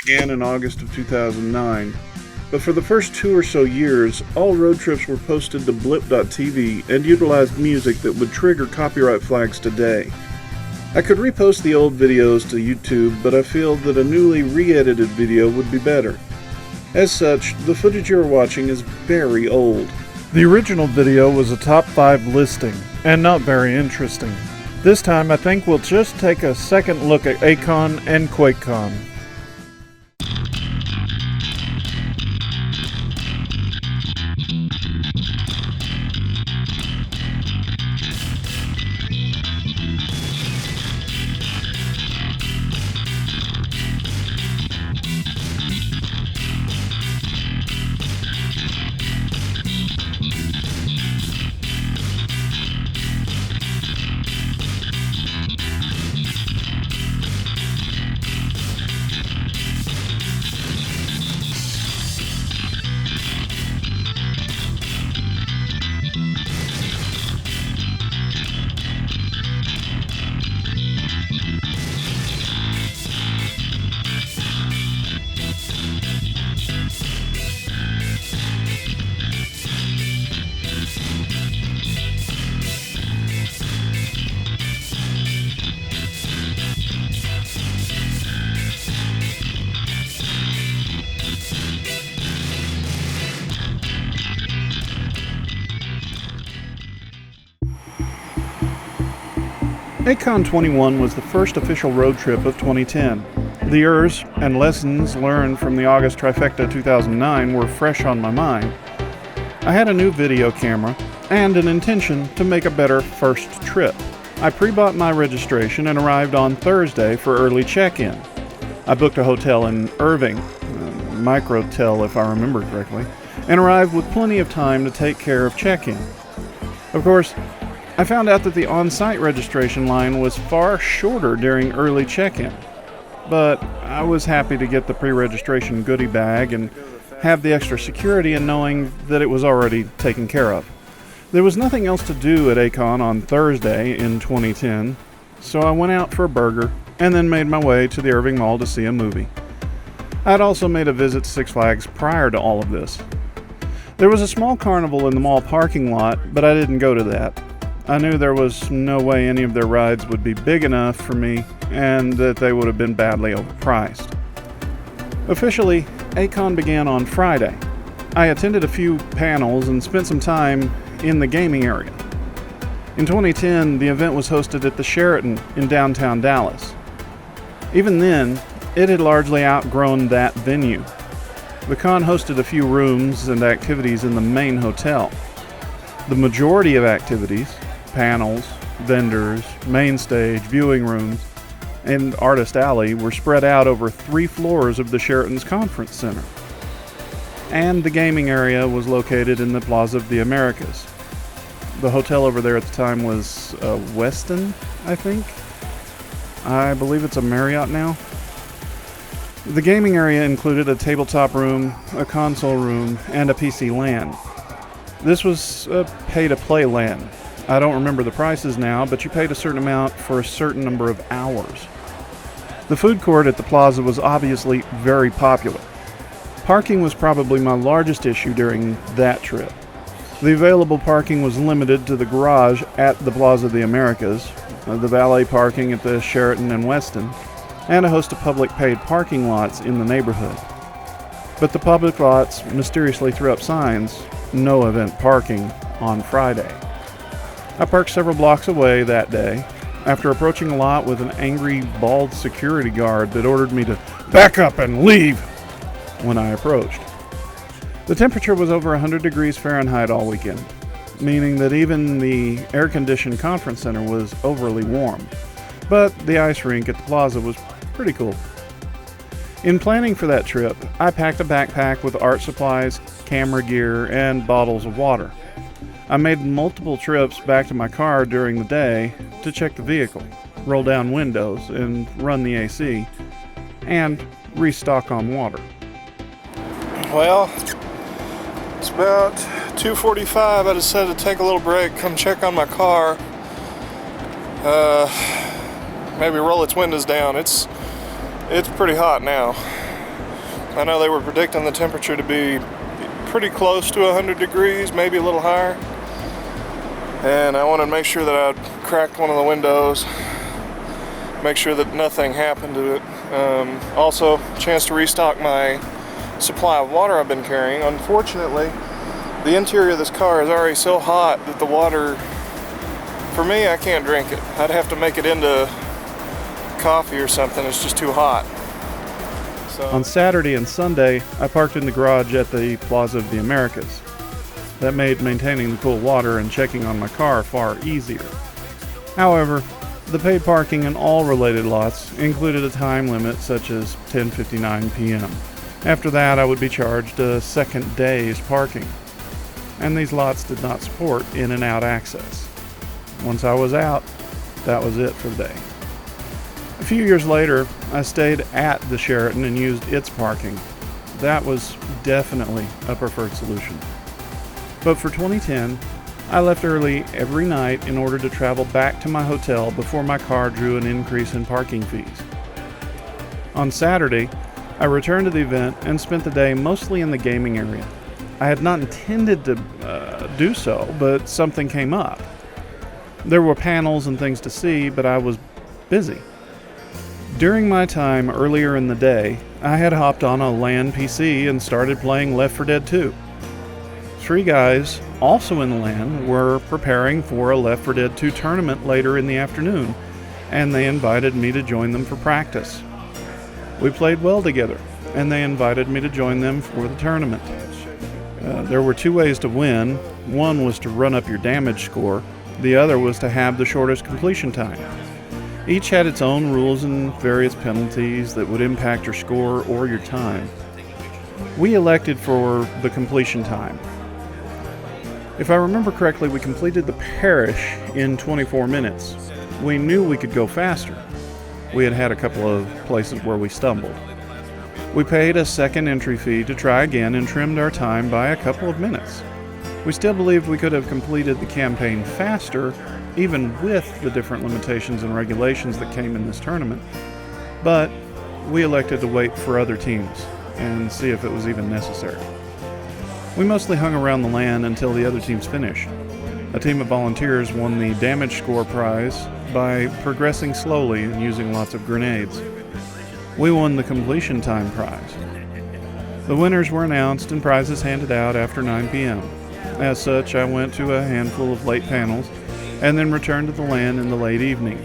began in August of 2009, but for the first 2 or so years, all road trips were posted to blip.tv and utilized music that would trigger copyright flags today. I could repost the old videos to YouTube, but I feel that a newly re-edited video would be better. As such, the footage you are watching is very old. The original video was a top 5 listing, and not very interesting. This time I think we'll just take a second look at A-Kon and QuakeCon. AKon 21 was the first official road trip of 2010. The errors and lessons learned from the August Trifecta 2009 were fresh on my mind. I had a new video camera and an intention to make a better first trip. I pre-bought my registration and arrived on Thursday for early check-in. I booked a hotel in Irving, Microtel if I remember correctly, and arrived with plenty of time to take care of check-in. Of course, I found out that the on-site registration line was far shorter during early check-in, but I was happy to get the pre-registration goodie bag and have the extra security in knowing that it was already taken care of. There was nothing else to do at AKon on Thursday in 2010, so I went out for a burger and then made my way to the Irving Mall to see a movie. I'd also made a visit to Six Flags prior to all of this. There was a small carnival in the mall parking lot, but I didn't go to that. I knew there was no way any of their rides would be big enough for me and that they would have been badly overpriced. Officially, AKon began on Friday. I attended a few panels and spent some time in the gaming area. In 2010, the event was hosted at the Sheraton in downtown Dallas. Even then, it had largely outgrown that venue. The con hosted a few rooms and activities in the main hotel. The majority of activities, panels, vendors, main stage, viewing rooms, and Artist Alley were spread out over 3 floors of the Sheraton's Conference Center. And the gaming area was located in the Plaza of the Americas. The hotel over there at the time was Westin, I think. I believe it's a Marriott now. The gaming area included a tabletop room, a console room, and a PC LAN. This was a pay-to-play LAN. I don't remember the prices now, but you paid a certain amount for a certain number of hours. The food court at the plaza was obviously very popular. Parking was probably my largest issue during that trip. The available parking was limited to the garage at the Plaza of the Americas, the valet parking at the Sheraton and Westin, and a host of public paid parking lots in the neighborhood. But the public lots mysteriously threw up signs, "No event parking," on Friday. I parked several blocks away that day after approaching a lot with an angry, bald security guard that ordered me to back up and leave when I approached. The temperature was over 100 degrees Fahrenheit all weekend, meaning that even the air-conditioned conference center was overly warm. But the ice rink at the plaza was pretty cool. In planning for that trip, I packed a backpack with art supplies, camera gear, and bottles of water. I made multiple trips back to my car during the day to check the vehicle, roll down windows, and run the AC, and restock on water. Well, it's about 2:45. I decided to take a little break, come check on my car. Maybe roll its windows down. It's pretty hot now. I know they were predicting the temperature to be pretty close to 100 degrees, maybe a little higher. And I wanted to make sure that I'd cracked one of the windows, make sure that nothing happened to it. Also, chance to restock my supply of water I've been carrying. Unfortunately, the interior of this car is already so hot that the water, for me, I can't drink it. I'd have to make it into coffee or something. It's just too hot. So On Saturday and Sunday, I parked in the garage at the Plaza of the Americas. That made maintaining the cool water and checking on my car far easier. However, the paid parking in all related lots included a time limit such as 10:59 p.m. After that, I would be charged a second day's parking, and these lots did not support in and out access. Once I was out, that was it for the day. A few years later, I stayed at the Sheraton and used its parking. That was definitely a preferred solution. But for 2010, I left early every night in order to travel back to my hotel before my car drew an increase in parking fees. On Saturday, I returned to the event and spent the day mostly in the gaming area. I had not intended to do so, but something came up. There were panels and things to see, but I was busy. During my time earlier in the day, I had hopped on a LAN PC and started playing Left 4 Dead 2. 3 guys, also in the LAN, were preparing for a Left 4 Dead 2 tournament later in the afternoon, and they invited me to join them for practice. We played well together, and they invited me to join them for the tournament. There were 2 ways to win. One was to run up your damage score. The other was to have the shortest completion time. Each had its own rules and various penalties that would impact your score or your time. We elected for the completion time. If I remember correctly, we completed the parish in 24 minutes. We knew we could go faster. We had had a couple of places where we stumbled. We paid a second entry fee to try again and trimmed our time by a couple of minutes. We still believed we could have completed the campaign faster, even with the different limitations and regulations that came in this tournament, but we elected to wait for other teams and see if it was even necessary. We mostly hung around the LAN until the other teams finished. A team of volunteers won the damage score prize by progressing slowly and using lots of grenades. We won the completion time prize. The winners were announced and prizes handed out after 9 p.m. As such, I went to a handful of late panels and then returned to the LAN in the late evening.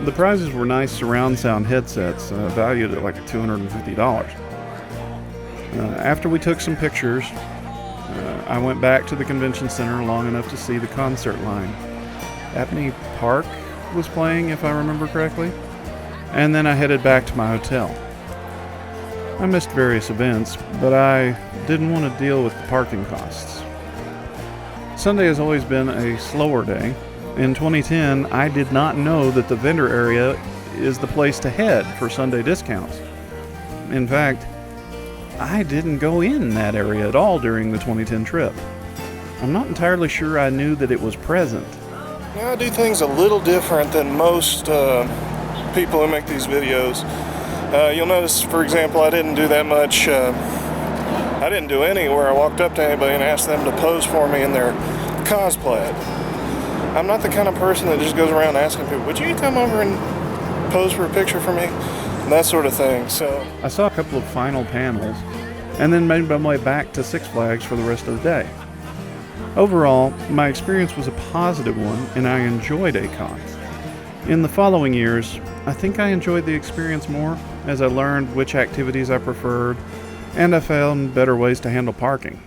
The prizes were nice surround sound headsets, valued at like $250. After we took some pictures, I went back to the convention center long enough to see the concert line. Abney Park was playing, if I remember correctly, and then I headed back to my hotel. I missed various events, but I didn't want to deal with the parking costs. Sunday has always been a slower day. In 2010, I did not know that the vendor area is the place to head for Sunday discounts. In fact, I didn't go in that area at all during the 2010 trip. I'm not entirely sure I knew that it was present. Yeah, I do things a little different than most people who make these videos. You'll notice, for example, I didn't do that much. I didn't do any where I walked up to anybody and asked them to pose for me in their cosplay. I'm not the kind of person that just goes around asking people, would you come over and pose for a picture for me? And that sort of thing. So I saw a couple of final panels and then made my way back to Six Flags for the rest of the day. Overall, my experience was a positive one and I enjoyed AKon. In the following years, I think I enjoyed the experience more as I learned which activities I preferred and I found better ways to handle parking.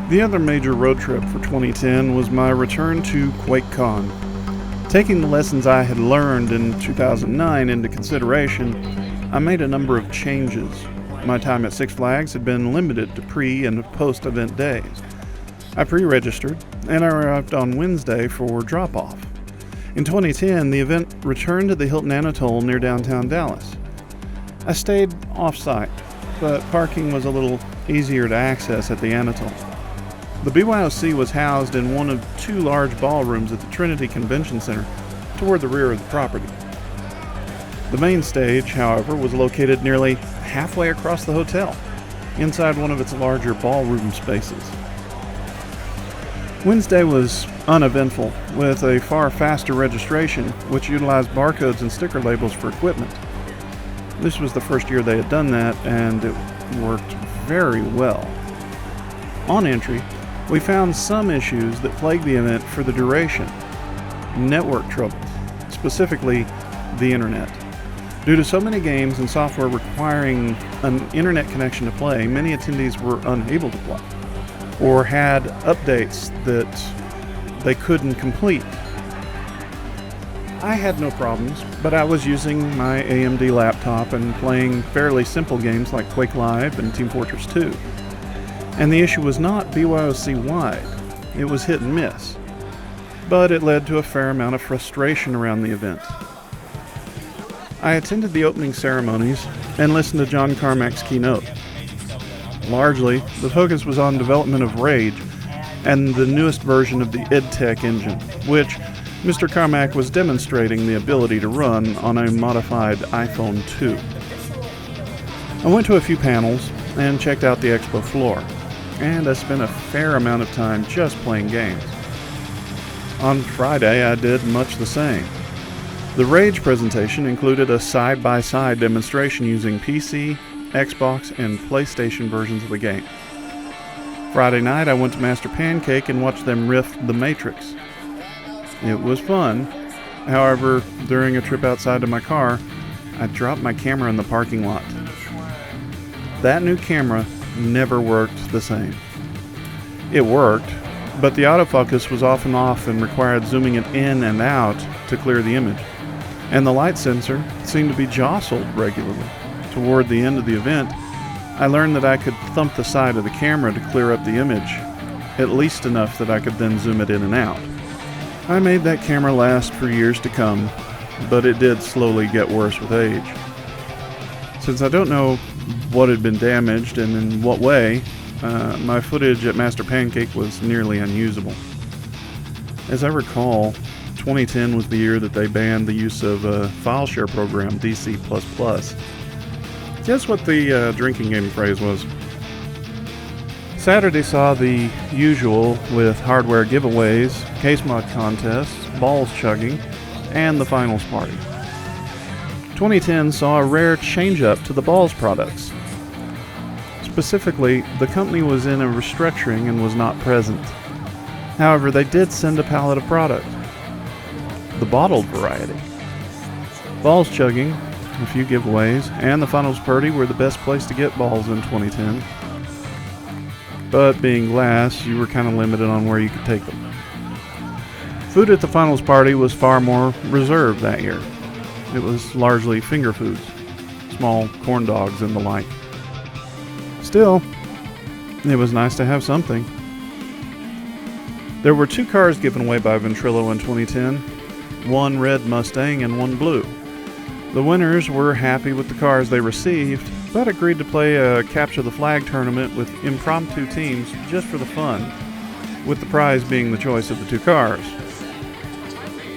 The other major road trip for 2010 was my return to QuakeCon. Taking the lessons I had learned in 2009 into consideration, I made a number of changes. My time at Six Flags had been limited to pre- and post-event days. I pre-registered, and I arrived on Wednesday for drop-off. In 2010, the event returned to the Hilton Anatole near downtown Dallas. I stayed off-site, but parking was a little easier to access at the Anatole. The BYOC was housed in one of 2 large ballrooms at the Trinity Convention Center toward the rear of the property. The main stage, however, was located nearly halfway across the hotel, inside one of its larger ballroom spaces. Wednesday was uneventful, with a far faster registration, which utilized barcodes and sticker labels for equipment. This was the first year they had done that, and it worked very well. On entry, we found some issues that plagued the event for the duration. Network troubles, specifically the internet. Due to so many games and software requiring an internet connection to play, many attendees were unable to play, or had updates that they couldn't complete. I had no problems, but I was using my AMD laptop and playing fairly simple games like Quake Live and Team Fortress 2. And the issue was not BYOC-wide, it was hit and miss. But it led to a fair amount of frustration around the event. I attended the opening ceremonies and listened to John Carmack's keynote. Largely, the focus was on development of Rage and the newest version of the EdTech engine, which Mr. Carmack was demonstrating the ability to run on a modified iPhone 2. I went to a few panels and checked out the expo floor, and I spent a fair amount of time just playing games. On Friday, I did much the same. The Rage presentation included a side-by-side demonstration using PC, Xbox, and PlayStation versions of the game. Friday night, I went to Master Pancake and watched them riff The Matrix. It was fun. However, during a trip outside to my car, I dropped my camera in the parking lot. That new camera never worked the same. It worked, but the autofocus was often off and required zooming it in and out to clear the image. And the light sensor seemed to be jostled regularly. Toward the end of the event, I learned that I could thump the side of the camera to clear up the image, at least enough that I could then zoom it in and out. I made that camera last for years to come, but it did slowly get worse with age. Since I don't know what had been damaged and in what way, my footage at Master Pancake was nearly unusable. As I recall, 2010 was the year that they banned the use of a file share program, DC++. Guess what the drinking game phrase was? Saturday saw the usual with hardware giveaways, case mod contests, balls chugging, and the finals party. 2010 saw a rare change-up to the balls products. Specifically, the company was in a restructuring and was not present. However, they did send a pallet of product. The bottled variety. Balls chugging, a few giveaways, and the finals party were the best place to get balls in 2010. But being glass, you were kind of limited on where you could take them. Food at the finals party was far more reserved that year. It was largely finger foods, small corn dogs and the like. Still, it was nice to have something. There were 2 cars given away by Ventrilo in 2010, one red Mustang and one blue. The winners were happy with the cars they received, but agreed to play a Capture the Flag tournament with impromptu teams just for the fun, with the prize being the choice of the 2 cars.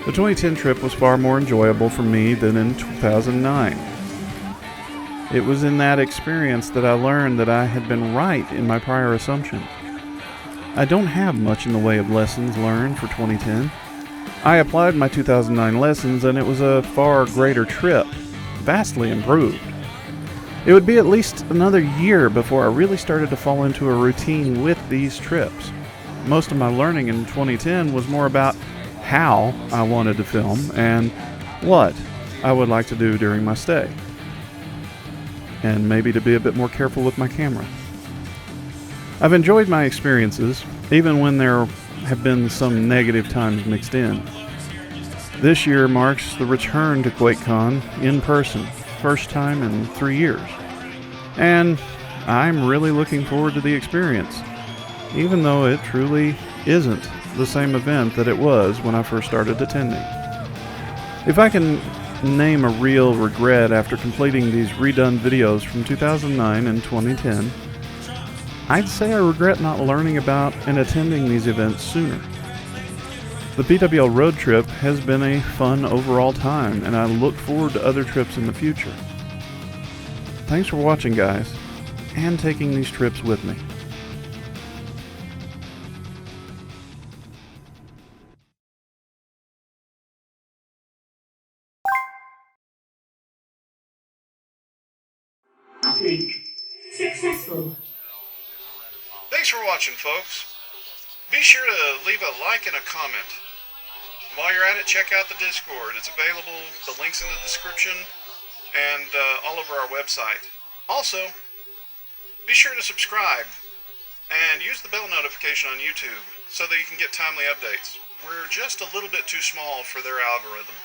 The 2010 trip was far more enjoyable for me than in 2009. It was in that experience that I learned that I had been right in my prior assumption. I don't have much in the way of lessons learned for 2010. I applied my 2009 lessons and it was a far greater trip, vastly improved. It would be at least another year before I really started to fall into a routine with these trips. Most of my learning in 2010 was more about how I wanted to film and what I would like to do during my stay. And maybe to be a bit more careful with my camera. I've enjoyed my experiences, even when there have been some negative times mixed in. This year marks the return to QuakeCon in person, first time in 3 years. And I'm really looking forward to the experience, even though it truly isn't the same event that it was when I first started attending. If I can name a real regret after completing these redone videos from 2009 and 2010, I'd say I regret not learning about and attending these events sooner. The BWL road trip has been a fun overall time, and I look forward to other trips in the future. Thanks for watching, guys, and taking these trips with me. Uplink successful. Thanks for watching, folks. Be sure to leave a like and a comment. While you're at it, check out the Discord. It's available, the link's in the description, and all over our website. Also, be sure to subscribe and use the bell notification on YouTube so that you can get timely updates. We're just a little bit too small for their algorithm.